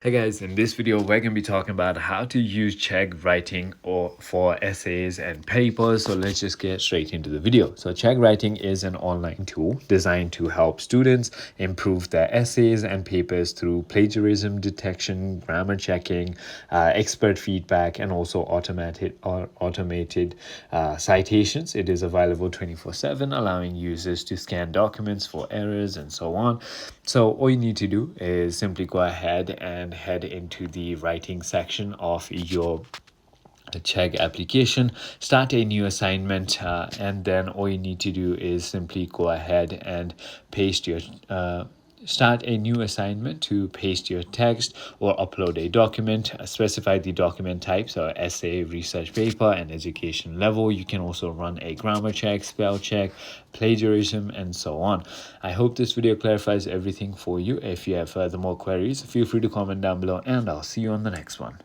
Hey guys, in this video we're going to be talking about how to use CHEGG Writing or for essays and papers. So let's just get straight into the video. So CHEGG Writing is an online tool designed to help students improve their essays and papers through plagiarism detection, grammar checking, expert feedback, and also automated citations. It is available 24/7, allowing users to scan documents for errors and so on. So all you need to do is simply go ahead and head into the writing section of your CHEGG application, start a new assignment, and then all you need to do is simply go ahead and paste your start a new assignment to paste your text or upload a document. Specify the document type, so essay, research paper, and education level. You can also run a grammar check, spell check, plagiarism, and so on. I hope this video clarifies everything for you. If you have further more queries, feel free to comment down below, and I'll see you on the next one.